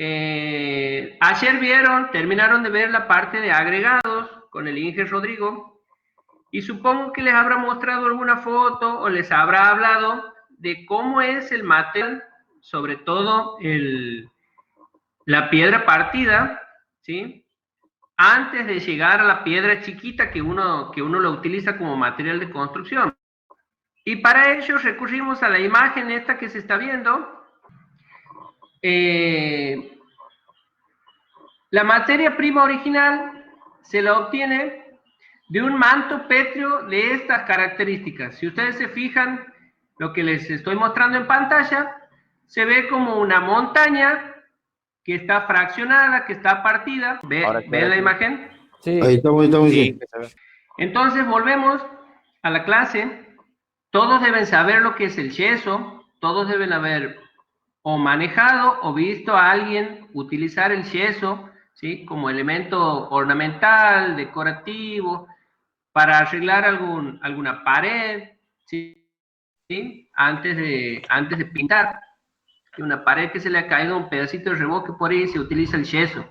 Ayer terminaron de ver la parte de agregados con el Inge Rodrigo, y supongo que les habrá mostrado alguna foto o les habrá hablado de cómo es el material, sobre todo la piedra partida, ¿sí? Antes de llegar a la piedra chiquita que uno lo utiliza como material de construcción. Y para ello recurrimos a la imagen esta que se está viendo. La materia prima original se la obtiene de un manto pétreo de estas características. Si ustedes se fijan, lo que les estoy mostrando en pantalla, se ve como una montaña que está fraccionada, que está partida. ¿Ven la imagen? Sí. Ahí estamos Sí, sí. Entonces volvemos a la clase. Todos deben saber lo que es el yeso, todos deben haber o manejado o visto a alguien utilizar el yeso, ¿sí? Como elemento ornamental, decorativo, para arreglar alguna pared, ¿sí? Antes de pintar. Una pared que se le ha caído un pedacito de revoque por ahí, se utiliza el yeso.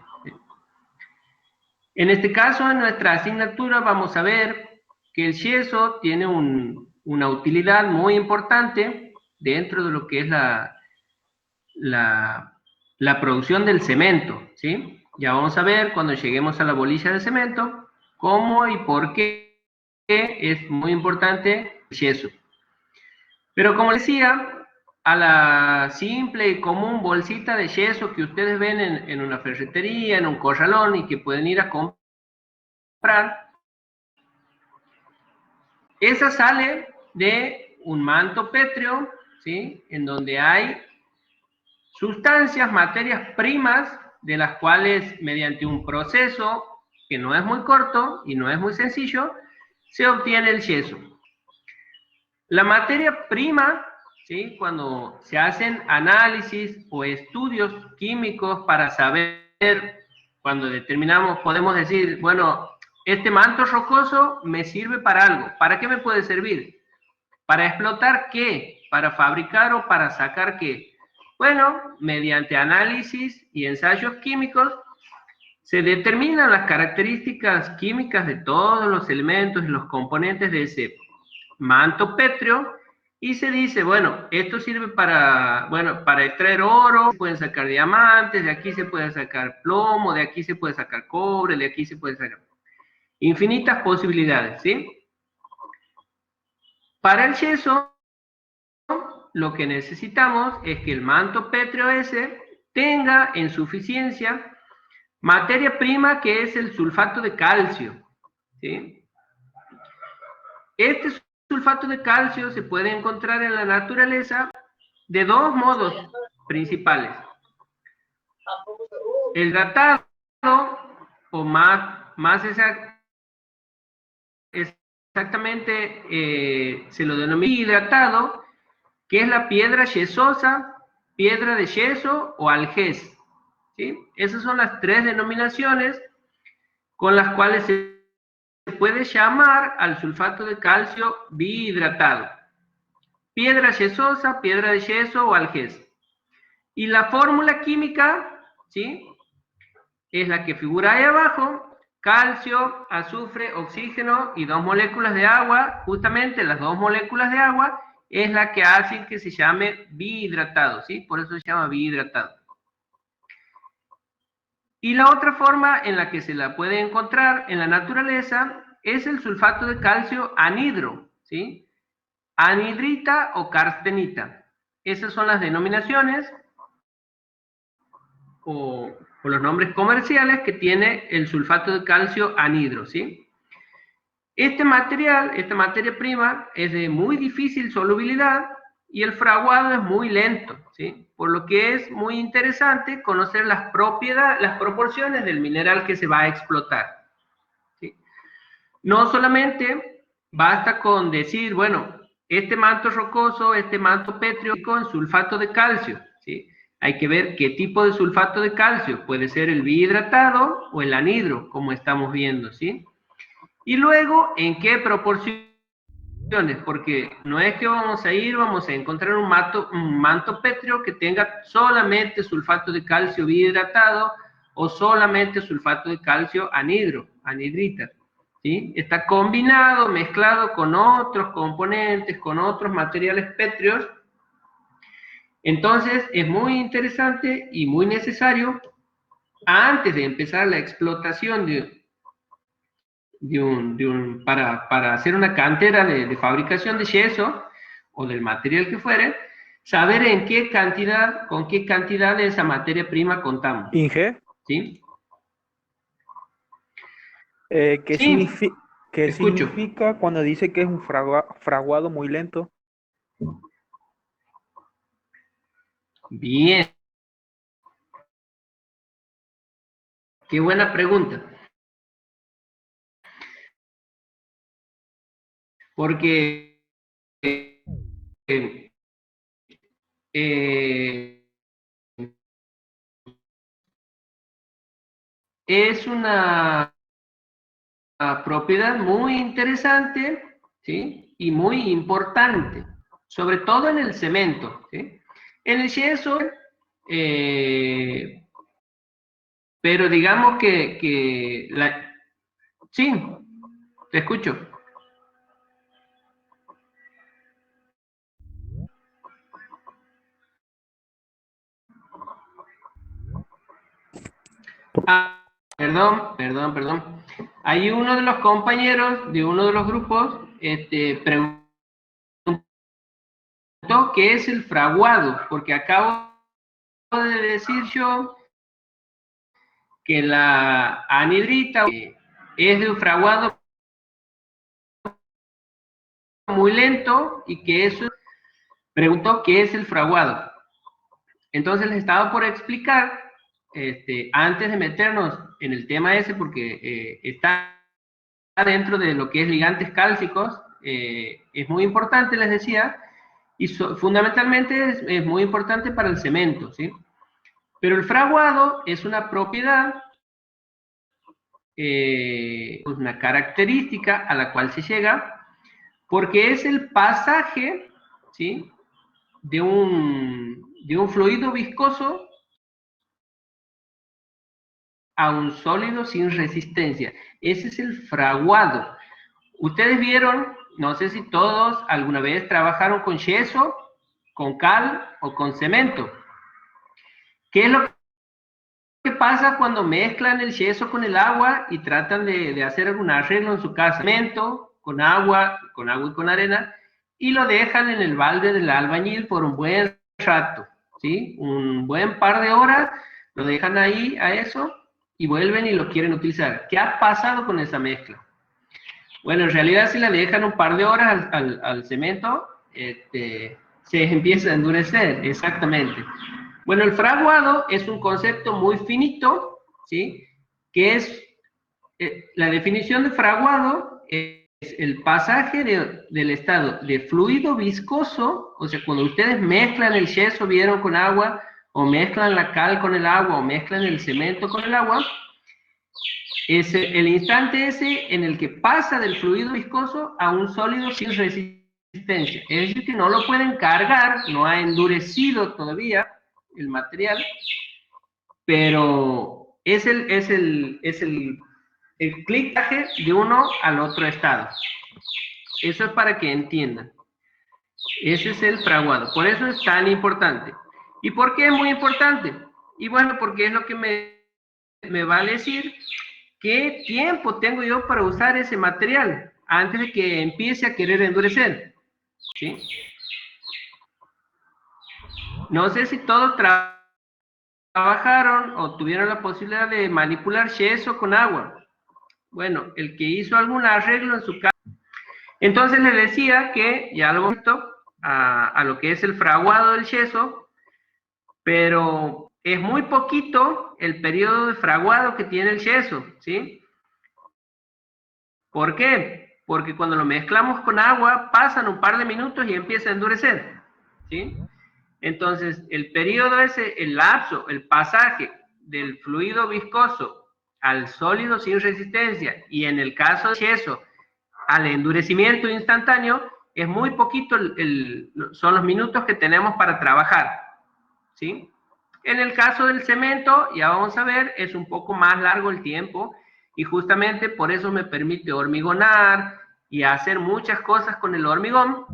En este caso, en nuestra asignatura, vamos a ver que el yeso tiene una utilidad muy importante dentro de lo que es la producción del cemento, ¿sí? Ya vamos a ver cuando lleguemos a la bolilla de cemento cómo y por qué es muy importante el yeso. Pero como decía, a la simple y común bolsita de yeso que ustedes ven en una ferretería, en un corralón y que pueden ir a comprar, esa sale de un manto pétreo, ¿sí? En donde hay sustancias, materias primas, de las cuales mediante un proceso que no es muy corto y no es muy sencillo, se obtiene el yeso. La materia prima, ¿sí? Cuando se hacen análisis o estudios químicos para saber, cuando determinamos, podemos decir, bueno, este manto rocoso me sirve para algo. ¿Para qué me puede servir? ¿Para explotar qué? ¿Para fabricar o para sacar qué? Bueno, mediante análisis y ensayos químicos se determinan las características químicas de todos los elementos y los componentes de ese manto pétreo y se dice, bueno, esto sirve para extraer oro, se pueden sacar diamantes, de aquí se puede sacar plomo, de aquí se puede sacar cobre, de aquí se puede sacar infinitas posibilidades, ¿sí? Para el yeso, lo que necesitamos es que el manto pétreo ese tenga en suficiencia materia prima que es el sulfato de calcio, ¿sí? Este sulfato de calcio se puede encontrar en la naturaleza de dos modos principales. El hidratado, o más exactamente se lo denomina hidratado, que es la piedra yesosa, piedra de yeso o algés, ¿sí? Esas son las tres denominaciones con las cuales se puede llamar al sulfato de calcio bihidratado. Piedra yesosa, piedra de yeso o algés. Y la fórmula química, ¿sí? Es la que figura ahí abajo: calcio, azufre, oxígeno y dos moléculas de agua. Justamente las dos moléculas de agua es la que hace que se llame bihidratado, ¿sí? Por eso se llama bihidratado. Y la otra forma en la que se la puede encontrar en la naturaleza es el sulfato de calcio anhidro, ¿sí? Anhidrita o carstenita. Esas son las denominaciones o los nombres comerciales que tiene el sulfato de calcio anhidro, ¿sí? Este material, esta materia prima, es de muy difícil solubilidad y el fraguado es muy lento, ¿sí? Por lo que es muy interesante conocer las proporciones del mineral que se va a explotar, ¿sí? No solamente basta con decir, bueno, este manto rocoso, este manto pétreo con sulfato de calcio, ¿sí? Hay que ver qué tipo de sulfato de calcio, puede ser el bihidratado o el anhidro, como estamos viendo, ¿sí? Y luego, ¿en qué proporción porque no es que vamos a encontrar un manto pétreo que tenga solamente sulfato de calcio bihidratado o solamente sulfato de calcio anhidrita, ¿sí? Está combinado, mezclado con otros componentes, con otros materiales pétreos. Entonces es muy interesante y muy necesario, antes de empezar la explotación para hacer una cantera de fabricación de yeso o del material que fuere, saber en qué cantidad, con qué cantidad de esa materia prima contamos. Inge, ¿Sí? ¿qué Sí, qué escucho. significa cuando dice que es un fraguado muy lento? Bien, qué buena pregunta. Porque eh, eh, es una propiedad muy interesante, ¿sí? Y muy importante, sobre todo en el cemento, ¿sí? En el yeso, eh, pero digamos sí, te escucho. Ah, perdón. Hay uno de los compañeros de uno de los grupos, preguntó qué es el fraguado, porque acabo de decir yo que la anhidrita es de un fraguado muy lento y que eso preguntó qué es el fraguado. Entonces les estaba por explicar, antes de meternos en el tema ese, porque está dentro de lo que es ligantes cálcicos, es muy importante, les decía, y fundamentalmente es muy importante para el cemento, ¿sí? Pero el fraguado es una propiedad, una característica a la cual se llega, porque es el pasaje, ¿sí? de un fluido viscoso a un sólido sin resistencia. Ese es el fraguado. Ustedes vieron, no sé si todos alguna vez trabajaron con yeso, con cal o con cemento. ¿Qué es lo que pasa cuando mezclan el yeso con el agua y tratan de hacer algún arreglo en su casa? Cemento con agua y con arena, y lo dejan en el balde del albañil por un buen rato, ¿sí? Un buen par de horas, lo dejan ahí a eso y vuelven y lo quieren utilizar. ¿Qué ha pasado con esa mezcla? Bueno, en realidad si la dejan un par de horas al cemento, se empieza a endurecer, exactamente. Bueno, el fraguado es un concepto muy finito, ¿sí? Que es, la definición de fraguado es el pasaje del estado de fluido viscoso, o sea, cuando ustedes mezclan el yeso, vieron con agua, o mezclan la cal con el agua, o mezclan el cemento con el agua, es el instante ese en el que pasa del fluido viscoso a un sólido sin resistencia. Es decir, que no lo pueden cargar, no ha endurecido todavía el material, pero es el clicaje de uno al otro estado. Eso es para que entiendan. Ese es el fraguado. Por eso es tan importante. ¿Y por qué es muy importante? Y bueno, porque es lo que me va a decir qué tiempo tengo yo para usar ese material antes de que empiece a querer endurecer, ¿sí? No sé si todos trabajaron o tuvieron la posibilidad de manipular yeso con agua. Bueno, el que hizo algún arreglo en su casa. Entonces les decía que ya lo hemos visto a lo que es el fraguado del yeso, pero es muy poquito el periodo de fraguado que tiene el yeso, ¿sí? ¿Por qué? Porque cuando lo mezclamos con agua, pasan un par de minutos y empieza a endurecer, ¿sí? Entonces, el periodo ese, el lapso, el pasaje del fluido viscoso al sólido sin resistencia, y en el caso de yeso, al endurecimiento instantáneo, es muy poquito, son los minutos que tenemos para trabajar, ¿sí? En el caso del cemento, ya vamos a ver, es un poco más largo el tiempo, y justamente por eso me permite hormigonar y hacer muchas cosas con el hormigón,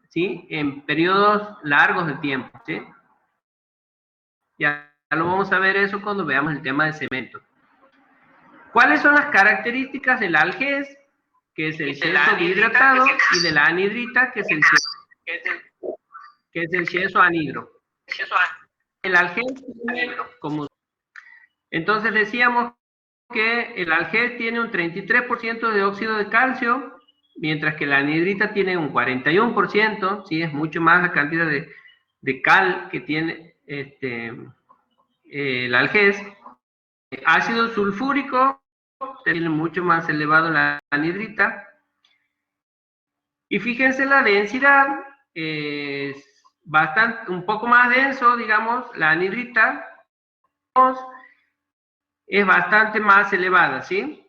¿sí? En periodos largos de tiempo, ¿sí? Ya lo vamos a ver eso cuando veamos el tema de cemento. ¿Cuáles son las características del algés, que es el yeso dihidratado, y de la anhidrita, que es el yeso anhidro? El algés, como entonces decíamos que el algés tiene un 33% de óxido de calcio, mientras que la anhidrita tiene un 41%, ¿sí? Es mucho más la cantidad de cal que tiene el algés. Ácido sulfúrico tiene mucho más elevado la anhidrita. Y fíjense la densidad, es bastante, un poco más denso, digamos, la anhidrita es bastante más elevada, ¿sí?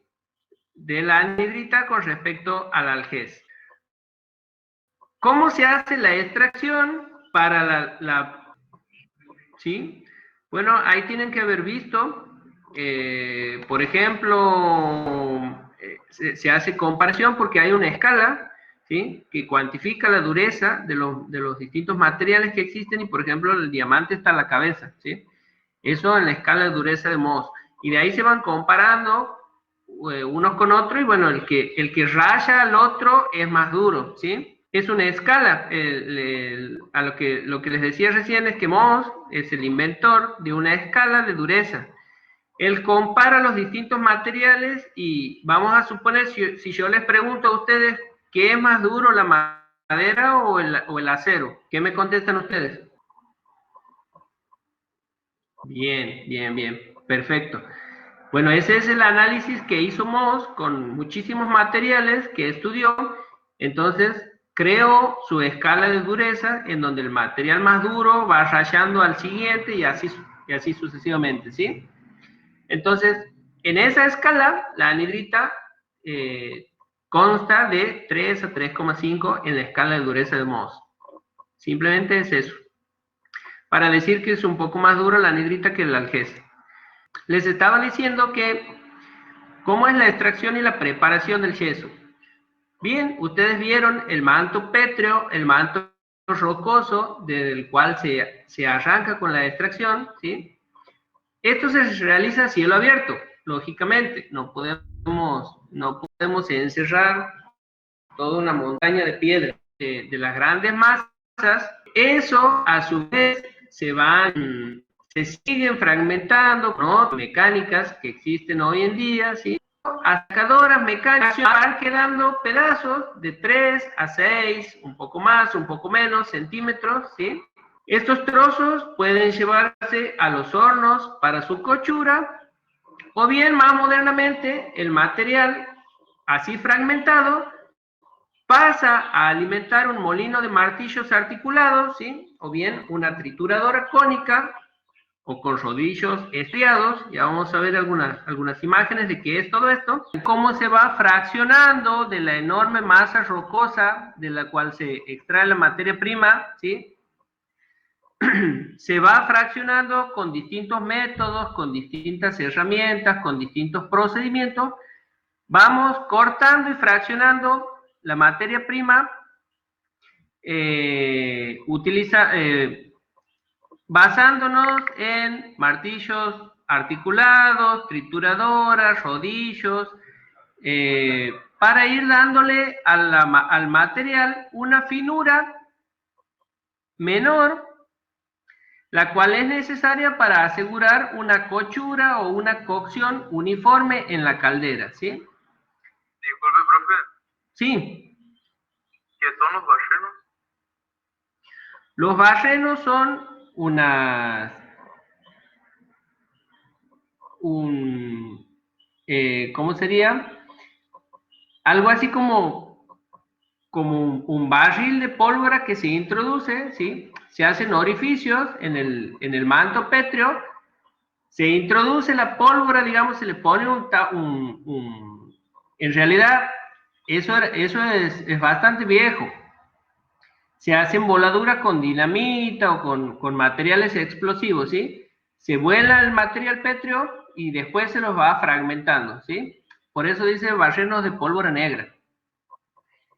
De la anhidrita con respecto al algés. ¿Cómo se hace la extracción para ¿sí? Bueno, ahí tienen que haber visto, por ejemplo, se hace comparación porque hay una escala, ¿sí? Que cuantifica la dureza de los distintos materiales que existen, y por ejemplo el diamante está a la cabeza, ¿sí? Eso en la escala de dureza de Mohs. Y de ahí se van comparando unos con otros, y bueno, el que raya al otro es más duro, ¿sí? Es una escala. A lo que les decía recién es que Mohs es el inventor de una escala de dureza. Él compara los distintos materiales, y vamos a suponer, si yo les pregunto a ustedes, ¿qué es más duro, la madera o el acero? ¿Qué me contestan ustedes? Bien, bien, bien, perfecto. Bueno, ese es el análisis que hizo Mohs con muchísimos materiales que estudió. Entonces creó su escala de dureza, en donde el material más duro va rayando al siguiente, y así sucesivamente, ¿sí? Entonces, en esa escala, la anhidrita consta de 3 a 3,5 en la escala de dureza de Mohs. Simplemente es eso, para decir que es un poco más duro la anhidrita que el algés. Les estaba diciendo que cómo es la extracción y la preparación del yeso. Bien, ustedes vieron el manto pétreo, el manto rocoso, del cual se arranca con la extracción, ¿sí? Esto se realiza a cielo abierto, lógicamente. No podemos encerrar toda una montaña de piedra de las grandes masas. Eso, a su vez, se siguen fragmentando con mecánicas que existen hoy en día, ¿sí? Sacadoras mecánicas van quedando pedazos de 3 a 6, un poco más, un poco menos centímetros, ¿sí? Estos trozos pueden llevarse a los hornos para su cochura, o bien más modernamente el material así fragmentado pasa a alimentar un molino de martillos articulados, ¿sí? O bien una trituradora cónica, o con rodillos estriados. Ya vamos a ver algunas imágenes de qué es todo esto, cómo se va fraccionando de la enorme masa rocosa de la cual se extrae la materia prima, ¿sí? Se va fraccionando con distintos métodos, con distintas herramientas, con distintos procedimientos. Vamos cortando y fraccionando la materia prima, basándonos en martillos articulados, trituradoras, rodillos, para ir dándole al material una finura menor, la cual es necesaria para asegurar una cochura o una cocción uniforme en la caldera, ¿sí? Disculpe, profe. Sí. ¿Qué son los barrenos? Los barrenos son ¿cómo sería? Algo así como un barril de pólvora que se introduce, ¿sí? Se hacen orificios en el manto pétreo, se introduce la pólvora, digamos, se le pone en realidad, eso es bastante viejo, se hacen voladuras con dinamita o con materiales explosivos, ¿sí? Se vuela el material pétreo y después se los va fragmentando, ¿sí? Por eso dice barrenos de pólvora negra.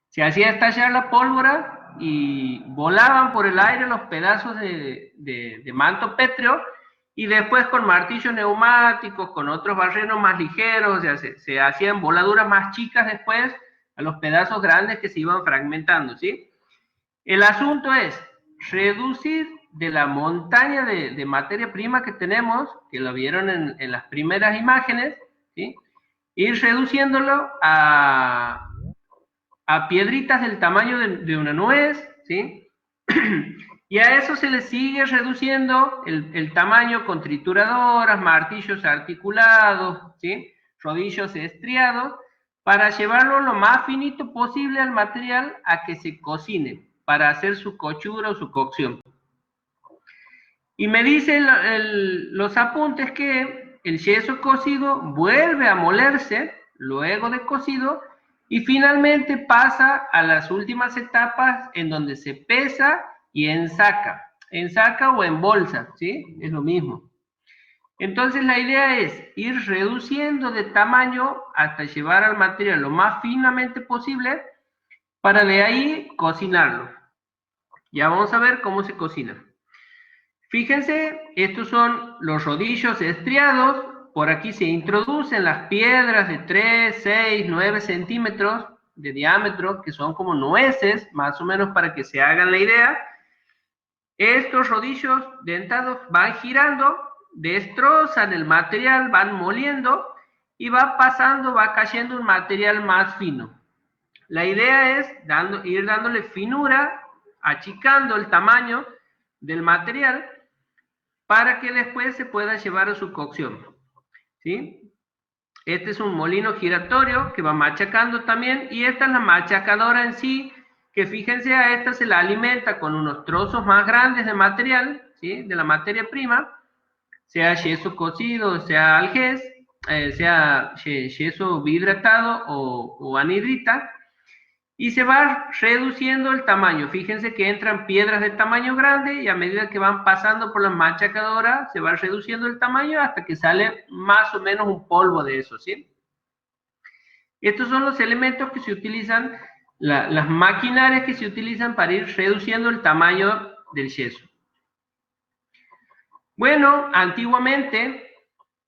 Se hacía estallar la pólvora y volaban por el aire los pedazos de manto pétreo, y después con martillos neumáticos, con otros barrenos más ligeros, o sea, se hacían voladuras más chicas después a los pedazos grandes que se iban fragmentando, ¿sí? El asunto es reducir de la montaña de materia prima que tenemos, que lo vieron en las primeras imágenes, ¿sí? Ir reduciéndolo a piedritas del tamaño de una nuez, ¿sí? Y a eso se le sigue reduciendo el tamaño con trituradoras, martillos articulados, ¿sí? Rodillos estriados, para llevarlo lo más finito posible al material a que se cocine, para hacer su cochura o su cocción. Y me dicen los apuntes que el yeso cocido vuelve a molerse luego de cocido y finalmente pasa a las últimas etapas en donde se pesa y ensaca o embolsa, ¿sí? Es lo mismo. Entonces la idea es ir reduciendo de tamaño hasta llevar al material lo más finamente posible para de ahí cocinarlo. Ya vamos a ver cómo se cocina. Fíjense, estos son los rodillos estriados. Por aquí se introducen las piedras de 3, 6, 9 centímetros de diámetro, que son como nueces, más o menos para que se hagan la idea. Estos rodillos dentados van girando, destrozan el material, van moliendo y va pasando, va cayendo un material más fino. La idea es ir dándole finura, achicando el tamaño del material para que después se pueda llevar a su cocción, ¿sí? Este es un molino giratorio que va machacando también, y esta es la machacadora en sí, que fíjense, a esta se la alimenta con unos trozos más grandes de material, ¿sí? De la materia prima, sea yeso cocido, sea algés, sea yeso bihidratado o anhidrita, y se va reduciendo el tamaño. Fíjense que entran piedras de tamaño grande y a medida que van pasando por la machacadora se va reduciendo el tamaño hasta que sale más o menos un polvo de eso, ¿sí? Estos son los elementos que se utilizan, las maquinarias que se utilizan para ir reduciendo el tamaño del yeso. Bueno, antiguamente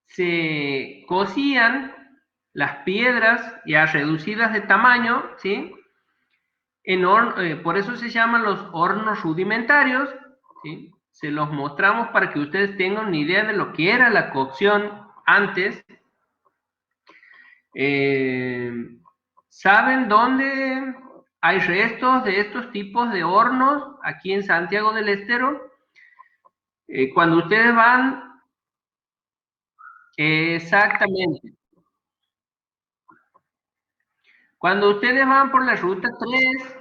se cocían las piedras ya reducidas de tamaño, ¿sí? Por eso se llaman los hornos rudimentarios, ¿sí? Se los mostramos para que ustedes tengan una idea de lo que era la cocción antes. ¿Saben dónde hay restos de estos tipos de hornos aquí en Santiago del Estero? Cuando ustedes van, exactamente, cuando ustedes van por la ruta 3,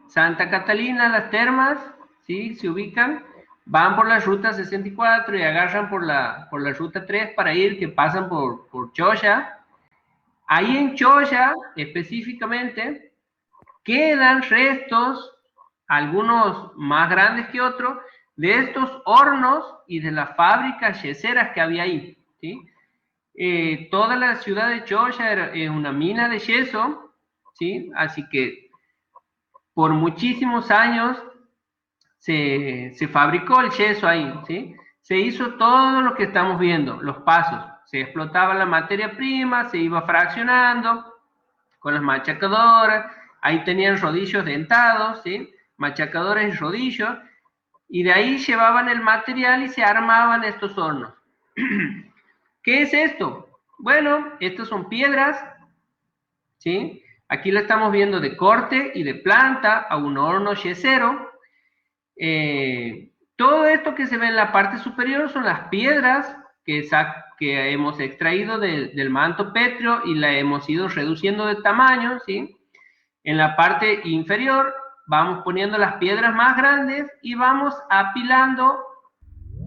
Santa Catalina, Las Termas, ¿sí? Se ubican, van por la ruta 64 y agarran por la ruta 3 para ir, que pasan por Choya. Ahí en Choya, específicamente, quedan restos, algunos más grandes que otros, de estos hornos y de las fábricas yeseras que había ahí, ¿sí? Toda la ciudad de Choya es una mina de yeso, ¿sí? Así que por muchísimos años se fabricó el yeso ahí, ¿sí? Se hizo todo lo que estamos viendo, los pasos. Se explotaba la materia prima, se iba fraccionando con las machacadoras, ahí tenían rodillos dentados, ¿sí? Machacadores y rodillos, y de ahí llevaban el material y se armaban estos hornos. ¿Qué es esto? Bueno, estas son piedras, ¿sí? Aquí la estamos viendo de corte y de planta a un horno yesero. Todo esto que se ve en la parte superior son las piedras que hemos extraído del manto pétreo y la hemos ido reduciendo de tamaño, ¿sí? En la parte inferior vamos poniendo las piedras más grandes y vamos apilando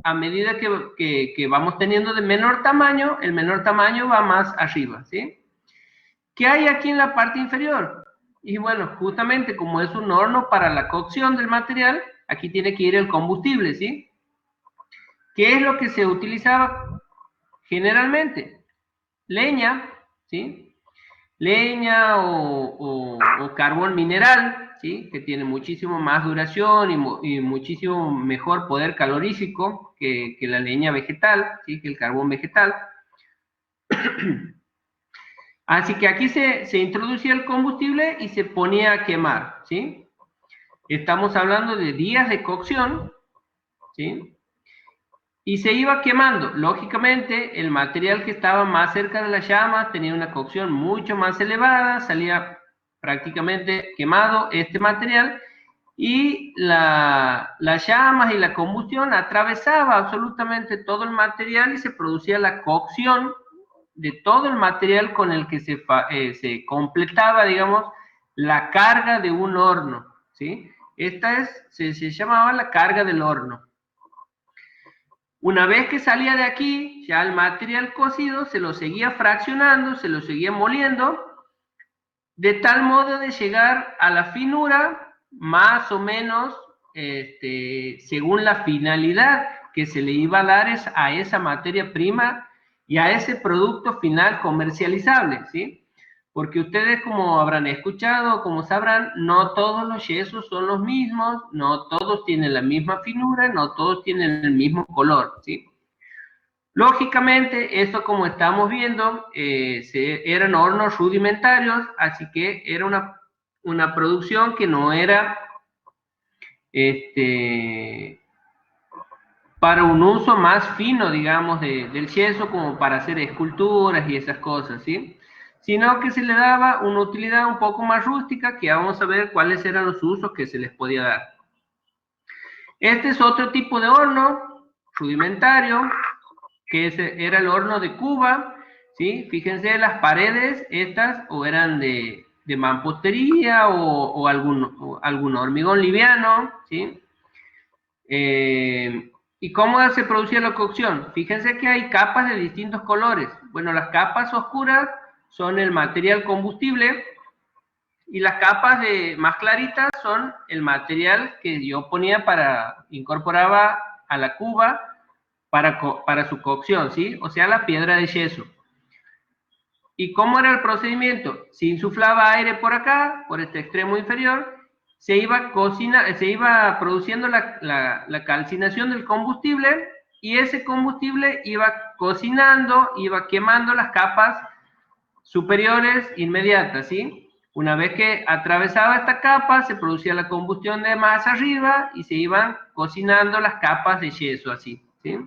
a medida que vamos teniendo de menor tamaño, el menor tamaño va más arriba, ¿sí? ¿Qué hay aquí en la parte inferior? Y bueno, justamente como es un horno para la cocción del material, aquí tiene que ir el combustible, ¿sí? ¿Qué es lo que se utilizaba generalmente? Leña, ¿sí? Leña o carbón mineral, ¿sí? Que tiene muchísimo más duración y muchísimo mejor poder calorífico que la leña vegetal, ¿sí? Que el carbón vegetal. Así que aquí se introducía el combustible y se ponía a quemar, ¿sí? Estamos hablando de días de cocción, ¿sí? Y se iba quemando. Lógicamente, el material que estaba más cerca de las llamas tenía una cocción mucho más elevada, salía prácticamente quemado este material y las llamas y la combustión atravesaba absolutamente todo el material y se producía la cocción de todo el material con el que se completaba, digamos, la carga de un horno, ¿sí? Se llamaba la carga del horno. Una vez que salía de aquí, ya el material cocido se lo seguía fraccionando, se lo seguía moliendo, de tal modo de llegar a la finura más o menos según la finalidad que se le iba a dar a esa materia prima y a ese producto final comercializable, ¿sí? Porque ustedes, como habrán escuchado, como sabrán, no todos los yesos son los mismos, no todos tienen la misma finura, no todos tienen el mismo color, ¿sí? Lógicamente, esto como estamos viendo, eran hornos rudimentarios, así que era una producción que no era para un uso más fino, digamos, del yeso, como para hacer esculturas y esas cosas, ¿sí? Sino que se le daba una utilidad un poco más rústica, que vamos a ver cuáles eran los usos que se les podía dar. Este es otro tipo de horno rudimentario, que era el horno de Cuba, ¿sí? Fíjense, las paredes estas o eran de mampostería o algún hormigón liviano, ¿sí? ¿Y cómo se producía la cocción? Fíjense que hay capas de distintos colores. Bueno, las capas oscuras son el material combustible y las capas más claritas son el material que yo incorporaba a la cuba para su cocción, ¿sí? O sea, la piedra de yeso. ¿Y cómo era el procedimiento? Se insuflaba aire por acá, por este extremo inferior, se iba produciendo la calcinación del combustible y ese combustible iba cocinando, iba quemando las capas superiores inmediatas, ¿sí? Una vez que atravesaba esta capa, se producía la combustión de más arriba y se iban cocinando las capas de yeso así, ¿sí?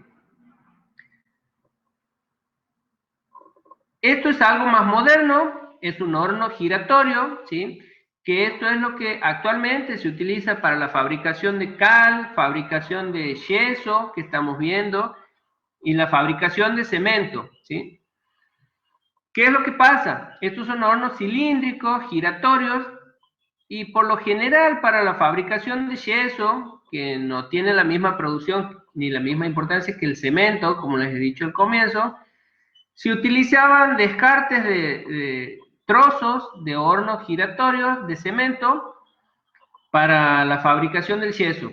Esto es algo más moderno, es un horno giratorio, ¿sí? Que esto es lo que actualmente se utiliza para la fabricación de cal, fabricación de yeso, que estamos viendo, y la fabricación de cemento, ¿sí? ¿Qué es lo que pasa? Estos son hornos cilíndricos, giratorios, y por lo general para la fabricación de yeso, que no tiene la misma producción ni la misma importancia que el cemento, como les he dicho al comienzo, se utilizaban descartes de trozos de hornos giratorios de cemento para la fabricación del yeso.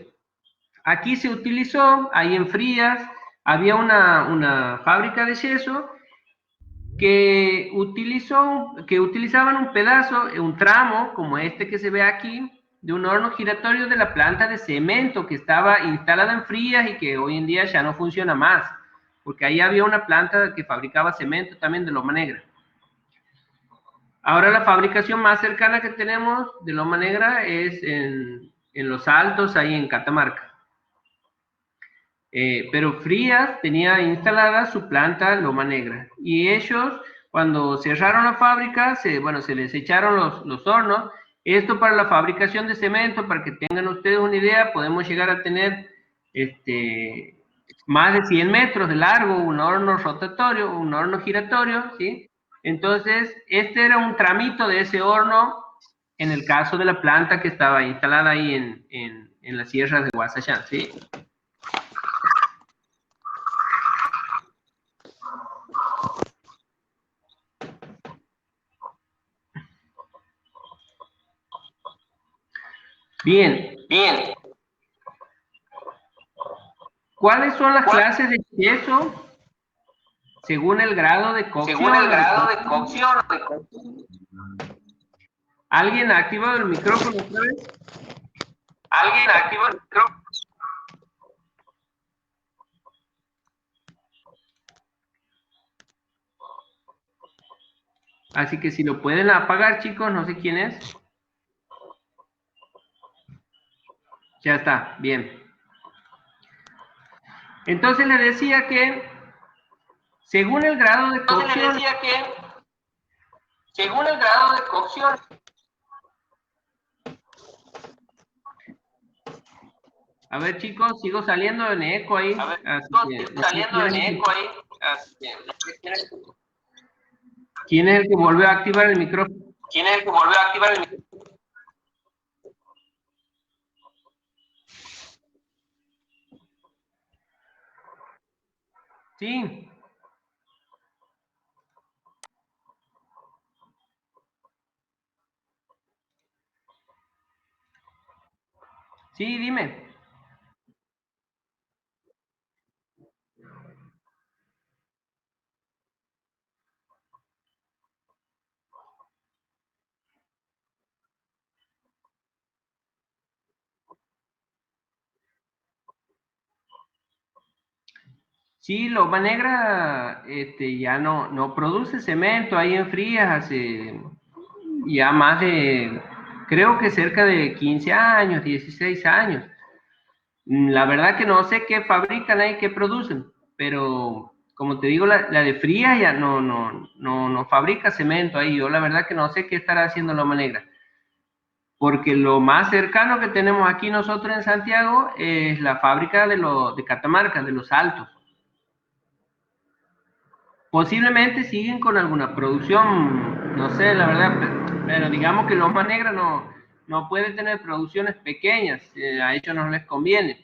Aquí se utilizó, ahí en Frías, había una fábrica de yeso que utilizaban un pedazo, un tramo, como este que se ve aquí, de un horno giratorio de la planta de cemento que estaba instalada en Frías y que hoy en día ya no funciona más, porque ahí había una planta que fabricaba cemento también de loma negra. Ahora la fabricación más cercana que tenemos de loma negra es en Los Altos, ahí en Catamarca. Pero Frías tenía instalada su planta loma negra. Y ellos, cuando cerraron la fábrica, se les echaron los hornos. Esto para la fabricación de cemento, para que tengan ustedes una idea, podemos llegar a tener más de 100 metros de largo, un horno rotatorio, un horno giratorio, ¿sí? Entonces, este era un tramito de ese horno en el caso de la planta que estaba instalada ahí en las sierras de Guasayán, ¿sí? Bien. ¿Cuáles son las clases de yeso según el grado de cocción? ¿Alguien ha activado el micrófono otra vez? Así que si lo pueden apagar, chicos, no sé quién es. Ya está, bien. Entonces le decía que según el grado de cocción, a ver, chicos, sigo saliendo en eco ahí. ¿Quién es el que volvió a activar el micrófono? Sí. Sí, dime. Sí, Loma Negra ya no produce cemento ahí en Frías hace ya más de, creo que cerca de 15 años, 16 años. La verdad que no sé qué fabrican ahí, qué producen, pero como te digo, la de Frías ya no fabrica cemento ahí. Yo la verdad que no sé qué estará haciendo Loma Negra, porque lo más cercano que tenemos aquí nosotros en Santiago es la fábrica de Catamarca, de Los Altos. Posiblemente siguen con alguna producción, no sé, la verdad, pero digamos que Loma Negra no puede tener producciones pequeñas, a ellos no les conviene.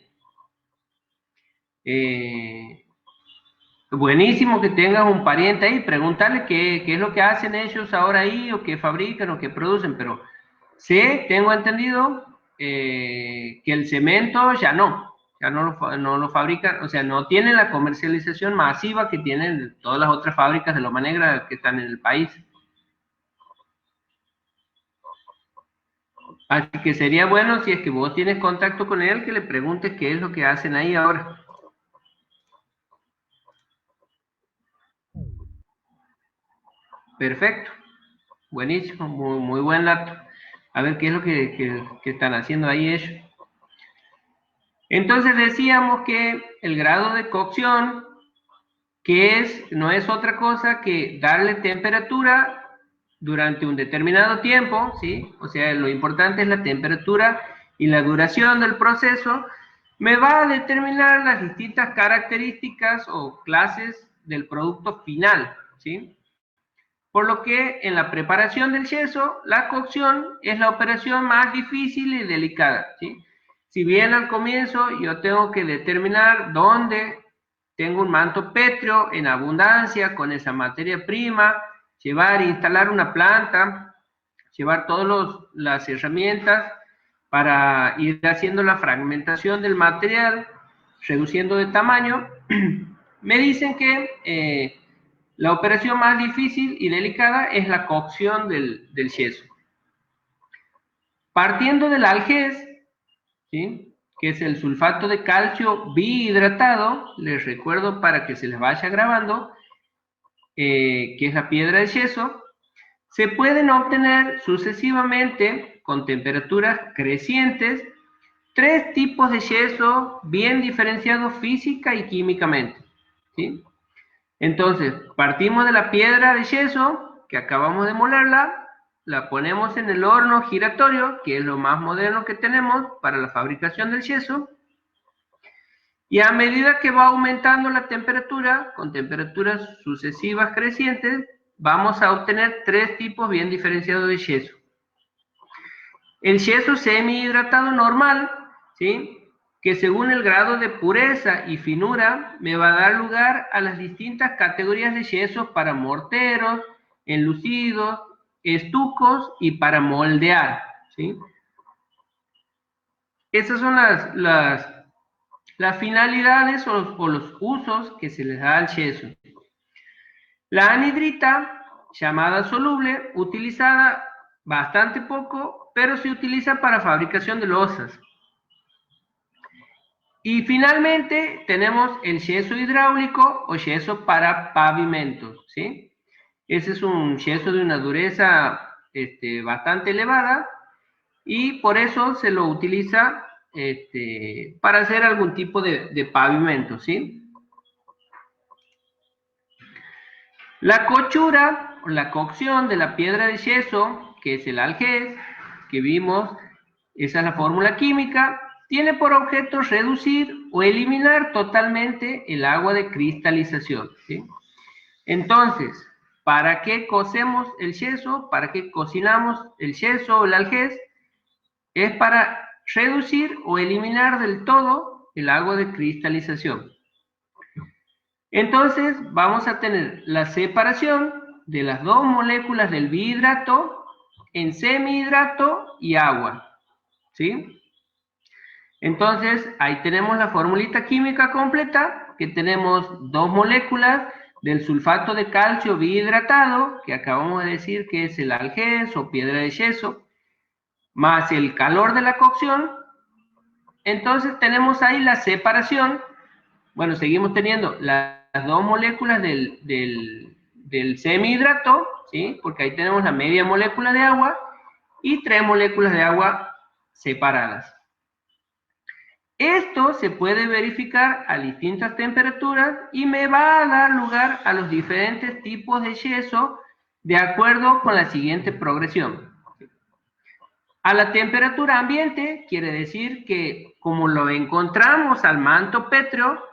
Buenísimo que tengas un pariente ahí, preguntarle qué es lo que hacen ellos ahora ahí, o qué fabrican, o qué producen, pero sé, tengo entendido que el cemento ya no lo fabrican, o sea, no tienen la comercialización masiva que tienen todas las otras fábricas de Loma Negra que están en el país. Así que sería bueno, si es que vos tienes contacto con él, que le preguntes qué es lo que hacen ahí ahora. Perfecto, buenísimo, muy buen dato. A ver qué es lo que están haciendo ahí ellos. Entonces decíamos que el grado de cocción, no es otra cosa que darle temperatura durante un determinado tiempo, ¿sí? O sea, lo importante es la temperatura y la duración del proceso, me va a determinar las distintas características o clases del producto final, ¿sí? Por lo que en la preparación del yeso, la cocción es la operación más difícil y delicada, ¿sí? Si bien al comienzo yo tengo que determinar dónde tengo un manto pétreo en abundancia con esa materia prima, llevar e instalar una planta, llevar todas las herramientas para ir haciendo la fragmentación del material, reduciendo de tamaño, me dicen que la operación más difícil y delicada es la cocción del yeso. Partiendo del algés, ¿sí?, que es el sulfato de calcio bihidratado, les recuerdo para que se les vaya grabando, que es la piedra de yeso, se pueden obtener sucesivamente, con temperaturas crecientes, 3 tipos de yeso bien diferenciados física y químicamente, ¿sí? Entonces, partimos de la piedra de yeso, que acabamos de molerla, la ponemos en el horno giratorio, que es lo más moderno que tenemos para la fabricación del yeso, y a medida que va aumentando la temperatura, con temperaturas sucesivas crecientes, vamos a obtener 3 tipos bien diferenciados de yeso. El yeso semihidratado normal, ¿sí?, que según el grado de pureza y finura me va a dar lugar a las distintas categorías de yesos para morteros, enlucidos, estucos y para moldear, ¿sí? Esas son las finalidades o los usos que se les da al yeso. La anhidrita, llamada soluble, utilizada bastante poco, pero se utiliza para fabricación de losas. Y finalmente tenemos el yeso hidráulico o yeso para pavimentos, ¿sí? Ese es un yeso de una dureza bastante elevada y por eso se lo utiliza para hacer algún tipo de pavimento, ¿sí? La cochura o la cocción de la piedra de yeso, que es el algés, que vimos, esa es la fórmula química, tiene por objeto reducir o eliminar totalmente el agua de cristalización, ¿sí? Entonces, ¿para qué cocemos el yeso? ¿Para qué cocinamos el yeso o el algés? Es para reducir o eliminar del todo el agua de cristalización. Entonces, vamos a tener la separación de las dos moléculas del bihidrato en semihidrato y agua, ¿sí? Entonces, ahí tenemos la formulita química completa, que tenemos dos moléculas del sulfato de calcio bihidratado, que acabamos de decir que es el algés o piedra de yeso, más el calor de la cocción. Entonces tenemos ahí la separación. Bueno, seguimos teniendo las dos moléculas del semihidrato, ¿sí? Porque ahí tenemos la media molécula de agua y 3 moléculas de agua separadas. Esto se puede verificar a distintas temperaturas y me va a dar lugar a los diferentes tipos de yeso de acuerdo con la siguiente progresión. A la temperatura ambiente quiere decir que como lo encontramos al manto pétreo,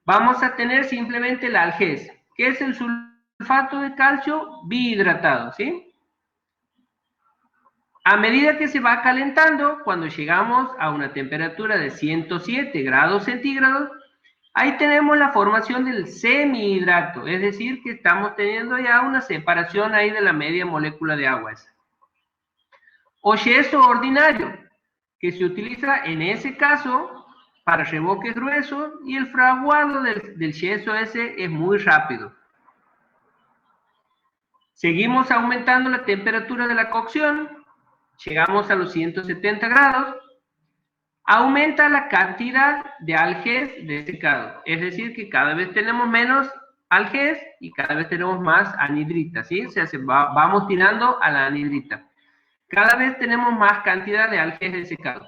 vamos a tener simplemente el algés, que es el sulfato de calcio bihidratado, ¿sí? A medida que se va calentando, cuando llegamos a una temperatura de 107 grados centígrados, ahí tenemos la formación del semihidrato, es decir, que estamos teniendo ya una separación ahí de la media molécula de agua. O yeso ordinario, que se utiliza en ese caso para revoques gruesos y el fraguado del yeso ese es muy rápido. Seguimos aumentando la temperatura de la cocción, llegamos a los 170 grados, aumenta la cantidad de algés de secado, es decir, que cada vez tenemos menos algés y cada vez tenemos más anhidrita, ¿sí? O sea, vamos tirando a la anhidrita. Cada vez tenemos más cantidad de algés de secado.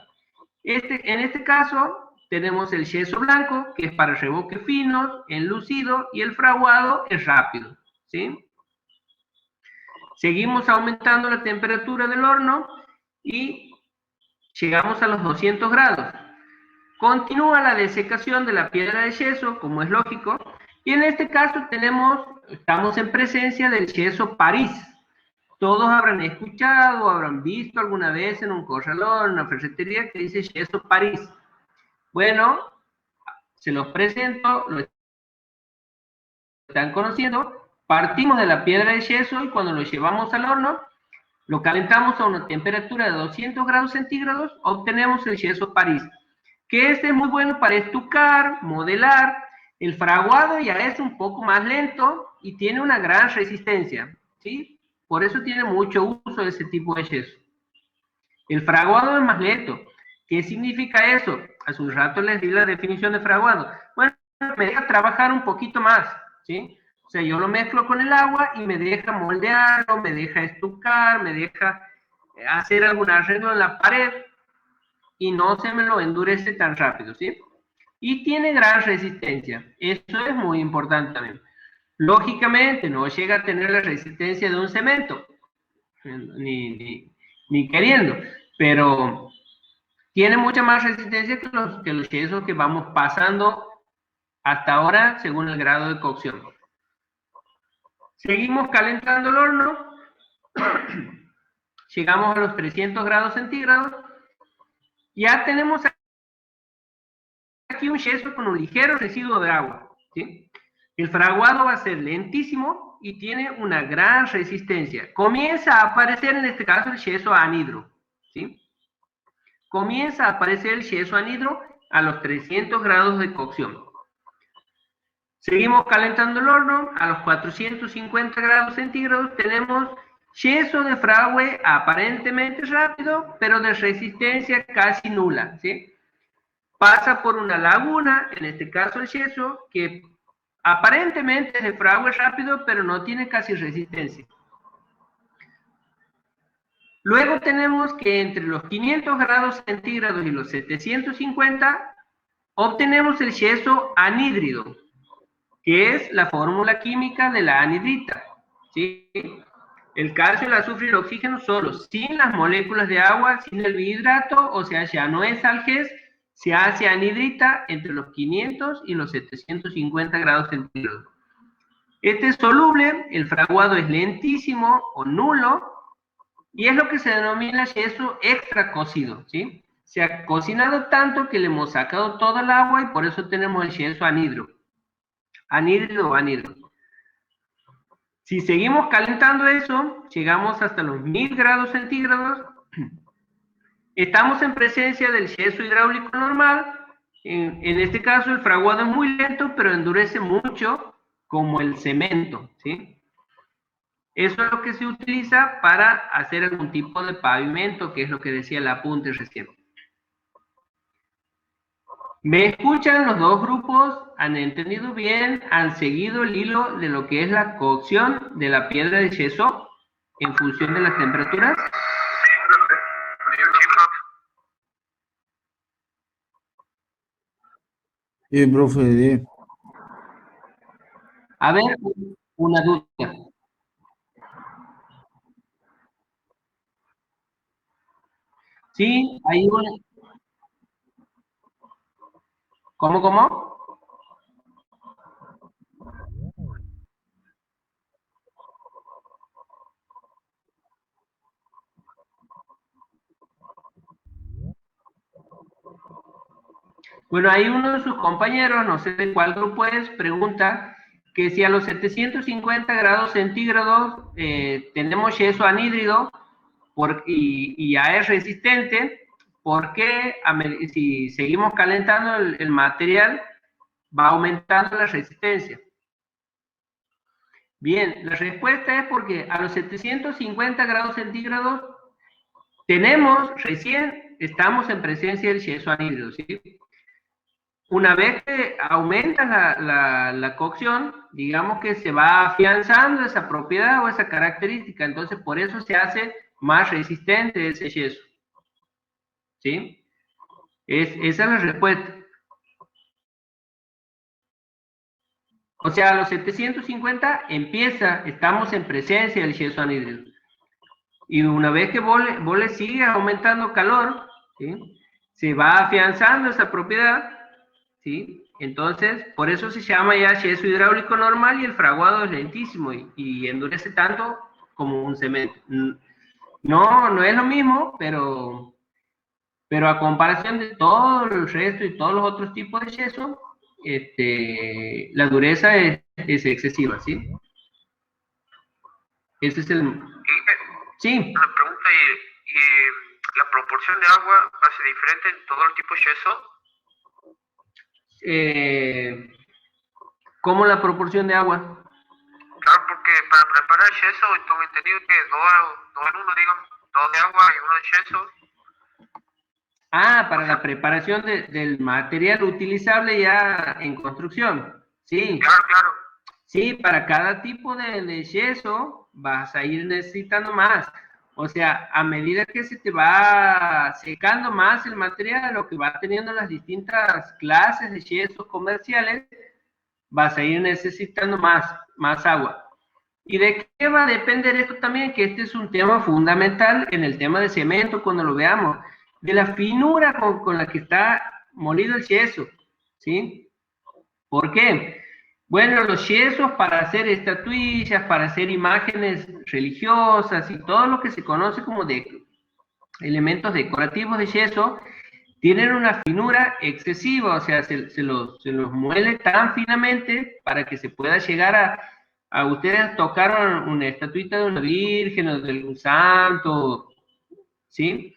En este caso, tenemos el yeso blanco, que es para revoques finos, enlucido, y el fraguado es rápido, ¿sí? Seguimos aumentando la temperatura del horno y llegamos a los 200 grados. Continúa la desecación de la piedra de yeso, como es lógico, y en este caso estamos en presencia del yeso París. Todos habrán escuchado, habrán visto alguna vez en un corralón, en una ferretería que dice yeso París. Bueno, se los presento, lo están conociendo. Partimos de la piedra de yeso y cuando lo llevamos al horno, lo calentamos a una temperatura de 200 grados centígrados, obtenemos el yeso París, que este es muy bueno para estucar, modelar. El fraguado ya es un poco más lento y tiene una gran resistencia, ¿sí? Por eso tiene mucho uso ese tipo de yeso. El fraguado es más lento. ¿Qué significa eso? Hace un rato les di la definición de fraguado. Bueno, me deja trabajar un poquito más, ¿sí? O sea, yo lo mezclo con el agua y me deja moldearlo, me deja estucar, me deja hacer algún arreglo en la pared y no se me lo endurece tan rápido, ¿sí? Y tiene gran resistencia. Eso es muy importante también. Lógicamente, no llega a tener la resistencia de un cemento, ni queriendo, pero tiene mucha más resistencia que los yesos que vamos pasando hasta ahora según el grado de cocción. Seguimos calentando el horno, llegamos a los 300 grados centígrados, ya tenemos aquí un yeso con un ligero residuo de agua, ¿sí? El fraguado va a ser lentísimo y tiene una gran resistencia. Comienza a aparecer en este caso el yeso anhidro, ¿sí? comienza a aparecer el yeso anhidro a los 300 grados de cocción. Seguimos calentando el horno, a los 450 grados centígrados tenemos yeso de fragüe aparentemente rápido, pero de resistencia casi nula, ¿sí? Pasa por una laguna, en este caso el yeso, que aparentemente es de fragüe rápido, pero no tiene casi resistencia. Luego tenemos que entre los 500 grados centígrados y los 750 obtenemos el yeso anhídrido, que es la fórmula química de la anhidrita, ¿sí? El calcio, el azufre y el oxígeno solo, sin las moléculas de agua, sin el bihidrato, o sea, ya no es algés, se hace anhidrita entre los 500 y los 750 grados centígrados. Este es soluble, el fraguado es lentísimo o nulo, y es lo que se denomina yeso extra cocido, ¿sí? Se ha cocinado tanto que le hemos sacado todo el agua y por eso tenemos el yeso anhidro. Anhídrido o anhidro. Si seguimos calentando eso, llegamos hasta los 1000 grados centígrados, estamos en presencia del yeso hidráulico normal. En este caso el fraguado es muy lento, pero endurece mucho como el cemento, ¿sí? Eso es lo que se utiliza para hacer algún tipo de pavimento, que es lo que decía el apunte recién. ¿Me escuchan los dos grupos? ¿Han entendido bien? ¿Han seguido el hilo de lo que es la cocción de la piedra de yeso en función de las temperaturas? Sí, profe, sí. A ver, una duda. Sí, hay una... ¿Cómo? Bueno, ahí uno de sus compañeros, no sé de cuál grupo es, pregunta que si a los 750 grados centígrados tenemos yeso anhídrido y ya es resistente, ¿por qué si seguimos calentando el material va aumentando la resistencia? Bien, la respuesta es porque a los 750 grados centígrados estamos en presencia del yeso anhídrido, ¿sí? Una vez que aumenta la cocción, digamos que se va afianzando esa propiedad o esa característica, entonces por eso se hace más resistente ese yeso, ¿sí? Esa es la respuesta. O sea, a los 750 estamos en presencia del yeso anhídrido. Y una vez que vos le sigues aumentando calor, ¿sí? Se va afianzando esa propiedad, ¿sí? Entonces, por eso se llama ya yeso hidráulico normal y el fraguado es lentísimo y endurece tanto como un cemento. No es lo mismo, pero a comparación de todo el resto y todos los otros tipos de yeso, la dureza es excesiva, ¿sí? Ese es el... Sí. Una pregunta, ¿y la proporción de agua va a ser diferente en todo el tipo de yeso? ¿Cómo la proporción de agua? Claro, porque para preparar yeso, tengo entendido que dos en uno, digamos, dos de agua y uno de yeso. Ah, para la preparación del material utilizable ya en construcción. Sí. Claro. Sí, para cada tipo de yeso vas a ir necesitando más. O sea, a medida que se te va secando más el material, lo que va teniendo las distintas clases de yesos comerciales, vas a ir necesitando más agua. ¿Y de qué va a depender esto también? Que este es un tema fundamental en el tema de cemento cuando lo veamos. De la finura con la que está molido el yeso, ¿sí? ¿Por qué? Bueno, los yesos para hacer estatuillas, para hacer imágenes religiosas y todo lo que se conoce como de elementos decorativos de yeso, tienen una finura excesiva, o sea, se los muele tan finamente para que se pueda llegar a ustedes tocar una estatuita de una virgen o de un santo, ¿sí?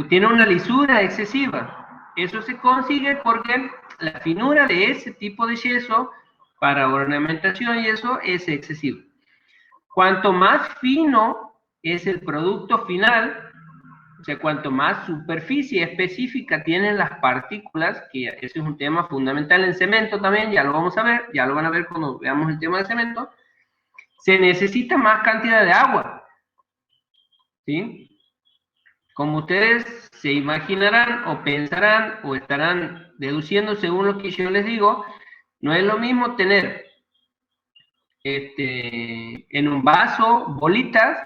tiene una lisura excesiva. Eso se consigue porque la finura de ese tipo de yeso para ornamentación y eso es excesivo. Cuanto más fino es el producto final, o sea, cuanto más superficie específica tienen las partículas, que ese es un tema fundamental en cemento también, ya lo vamos a ver, ya lo van a ver cuando veamos el tema de cemento, se necesita más cantidad de agua, ¿sí? Como ustedes se imaginarán o pensarán o estarán deduciendo según lo que yo les digo, no es lo mismo tener en un vaso bolitas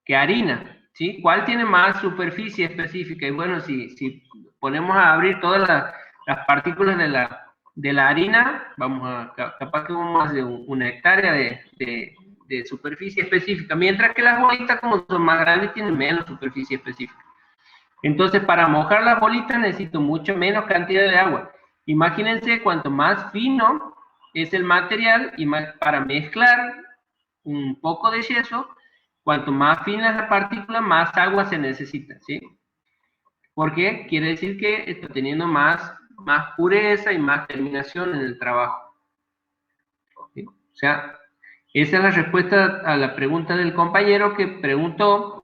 que harina, ¿sí? ¿Cuál tiene más superficie específica? Y bueno, si ponemos a abrir todas las partículas de la harina, capaz que vamos a hacer una hectárea de superficie específica, mientras que las bolitas, como son más grandes, tienen menos superficie específica. Entonces, para mojar las bolitas necesito mucho menos cantidad de agua. Imagínense cuanto más fino es el material y para mezclar un poco de yeso, cuanto más fina es la partícula, más agua se necesita, ¿sí? Porque quiere decir que está teniendo más pureza y más terminación en el trabajo, ¿sí? O sea, esa es la respuesta a la pregunta del compañero que preguntó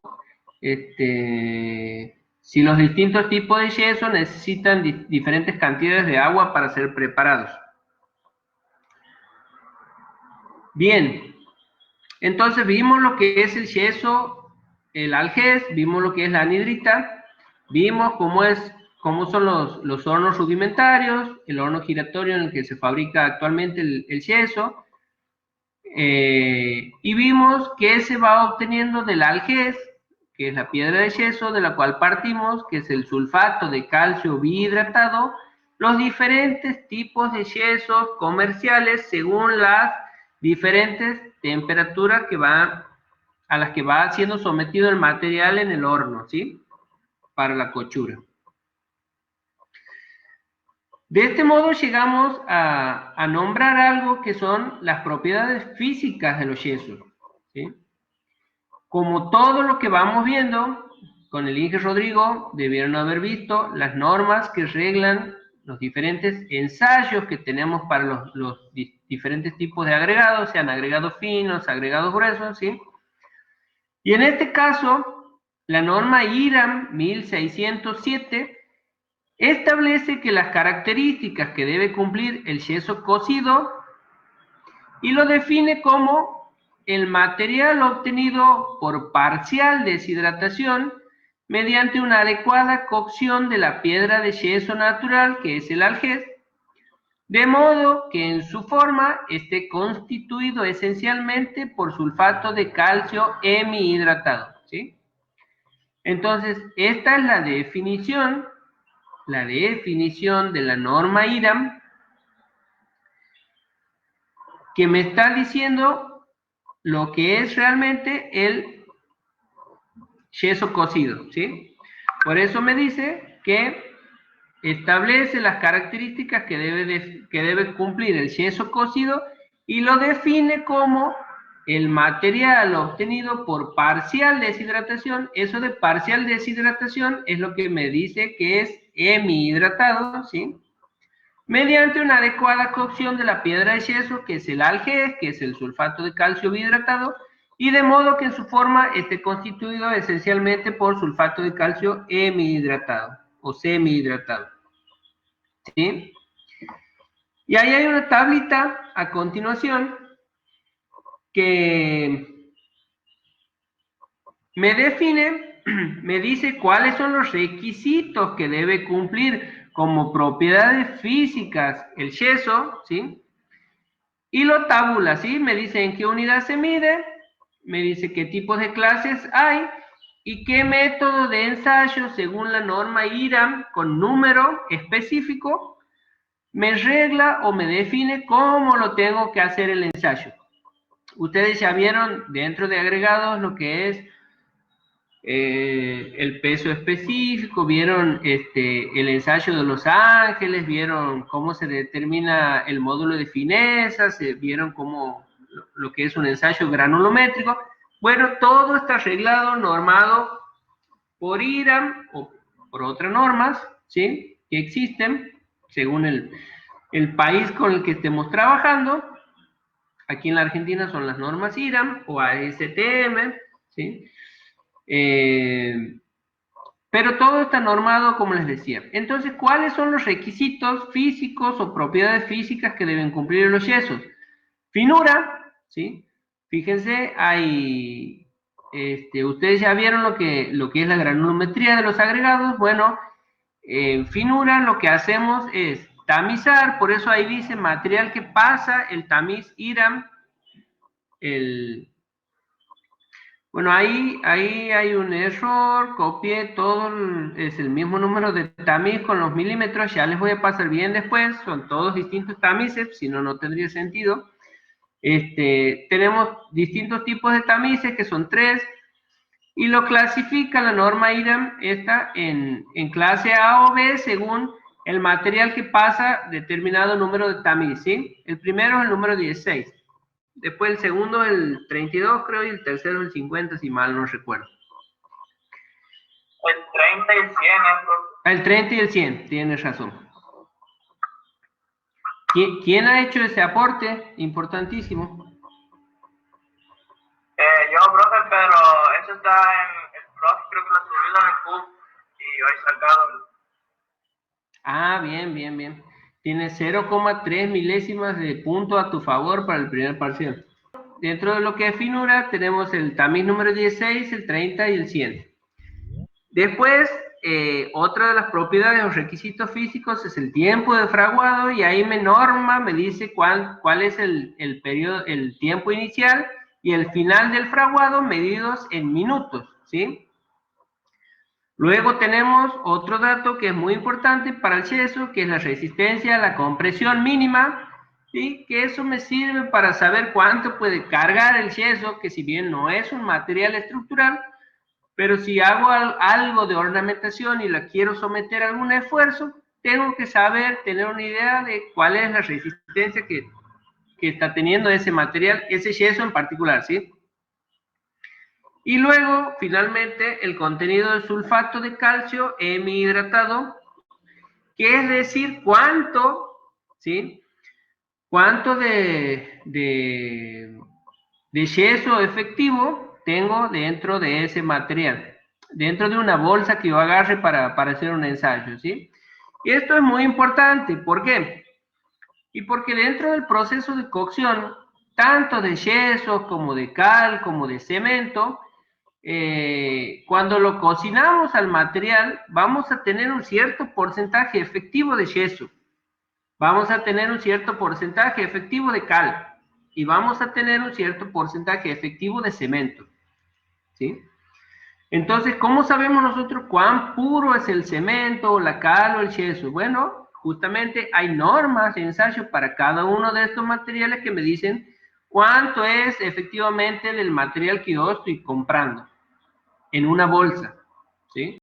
si los distintos tipos de yeso necesitan diferentes cantidades de agua para ser preparados. Bien, entonces vimos lo que es el yeso, el algés, vimos lo que es la anhidrita, vimos cómo son los hornos rudimentarios, el horno giratorio en el que se fabrica actualmente el yeso, y vimos que se va obteniendo del algés, que es la piedra de yeso de la cual partimos, que es el sulfato de calcio bihidratado, los diferentes tipos de yesos comerciales según las diferentes temperaturas a las que va siendo sometido el material en el horno, ¿sí? Para la cochura. De este modo llegamos a nombrar algo que son las propiedades físicas de los yesos, ¿sí? Como todo lo que vamos viendo, con el Inge Rodrigo debieron haber visto las normas que reglan los diferentes ensayos que tenemos para los diferentes tipos de agregados, sean agregados finos, agregados gruesos, ¿sí? Y en este caso, la norma IRAM 1607 establece que las características que debe cumplir el yeso cocido y lo define como el material obtenido por parcial deshidratación mediante una adecuada cocción de la piedra de yeso natural, que es el algés, de modo que en su forma esté constituido esencialmente por sulfato de calcio hemihidratado, ¿sí? Entonces, esta es la definición de la norma IRAM, que me está diciendo lo que es realmente el yeso cocido, ¿sí? Por eso me dice que establece las características que debe cumplir el yeso cocido y lo define como el material obtenido por parcial deshidratación. Eso de parcial deshidratación es lo que me dice que es hemihidratado, ¿sí? Mediante una adecuada cocción de la piedra de yeso, que es el algés, que es el sulfato de calcio bihidratado, y de modo que en su forma esté constituido esencialmente por sulfato de calcio hemihidratado o semihidratado, ¿sí? Y ahí hay una tablita a continuación que me dice cuáles son los requisitos que debe cumplir como propiedades físicas el yeso, ¿sí? Y lo tabula, ¿sí? Me dice en qué unidad se mide, me dice qué tipos de clases hay y qué método de ensayo según la norma IRAM con número específico me regla o me define cómo lo tengo que hacer el ensayo. Ustedes ya vieron dentro de agregados lo que es el peso específico, vieron el ensayo de Los Ángeles, vieron cómo se determina el módulo de finezas, vieron cómo lo que es un ensayo granulométrico. Bueno, todo está arreglado, normado por IRAM o por otras normas, ¿sí? Que existen según el país con el que estemos trabajando. Aquí en la Argentina son las normas IRAM o ASTM, ¿sí? Pero todo está normado, como les decía. Entonces, ¿cuáles son los requisitos físicos o propiedades físicas que deben cumplir los yesos? Finura, ¿sí? Fíjense, hay, ustedes ya vieron lo que es la granulometría de los agregados. Bueno, en finura lo que hacemos es tamizar, por eso ahí dice material que pasa el tamiz IRAM. Bueno, ahí hay un error, copié todo, es el mismo número de tamiz con los milímetros, ya les voy a pasar bien después, son todos distintos tamices, si no, no tendría sentido. Tenemos distintos tipos de tamices, que son 3, y lo clasifica la norma IRAM esta en clase A o B según el material que pasa determinado número de tamiz, ¿sí? El primero es el número 16. Después el segundo el 32, creo, y el tercero el 50, si mal no recuerdo. El 30 y el 100, El 30 y el 100, tienes razón. ¿Quién ha hecho ese aporte? Importantísimo. Yo, profe, pero eso está en el profe, creo que lo subió en el CUP y hoy sacado. Ah, bien, bien, bien. Tienes 0,3 milésimas de punto a tu favor para el primer parcial. Dentro de lo que es finura, tenemos el tamiz número 16, el 30 y el 100. Después, otra de las propiedades o requisitos físicos es el tiempo de fraguado, y ahí me dice cuál es el periodo, el tiempo inicial y el final del fraguado medidos en minutos, ¿sí? Luego tenemos otro dato que es muy importante para el yeso, que es la resistencia a la compresión mínima, ¿sí? Que eso me sirve para saber cuánto puede cargar el yeso, que si bien no es un material estructural, pero si hago algo de ornamentación y la quiero someter a algún esfuerzo, tengo que saber, tener una idea de cuál es la resistencia que está teniendo ese material, ese yeso en particular, ¿sí? Y luego, finalmente, el contenido de sulfato de calcio hemihidratado, que es decir, cuánto, ¿sí? Cuánto de yeso efectivo tengo dentro de ese material, dentro de una bolsa que yo agarre para hacer un ensayo, ¿sí? Y esto es muy importante, ¿por qué? Y porque dentro del proceso de cocción, tanto de yeso como de cal, como de cemento, cuando lo cocinamos al material, vamos a tener un cierto porcentaje efectivo de yeso, vamos a tener un cierto porcentaje efectivo de cal, y vamos a tener un cierto porcentaje efectivo de cemento, ¿sí? Entonces, ¿cómo sabemos nosotros cuán puro es el cemento, o la cal, o el yeso? Bueno, justamente hay normas de ensayo para cada uno de estos materiales que me dicen cuánto es efectivamente el material que yo estoy comprando en una bolsa, ¿sí?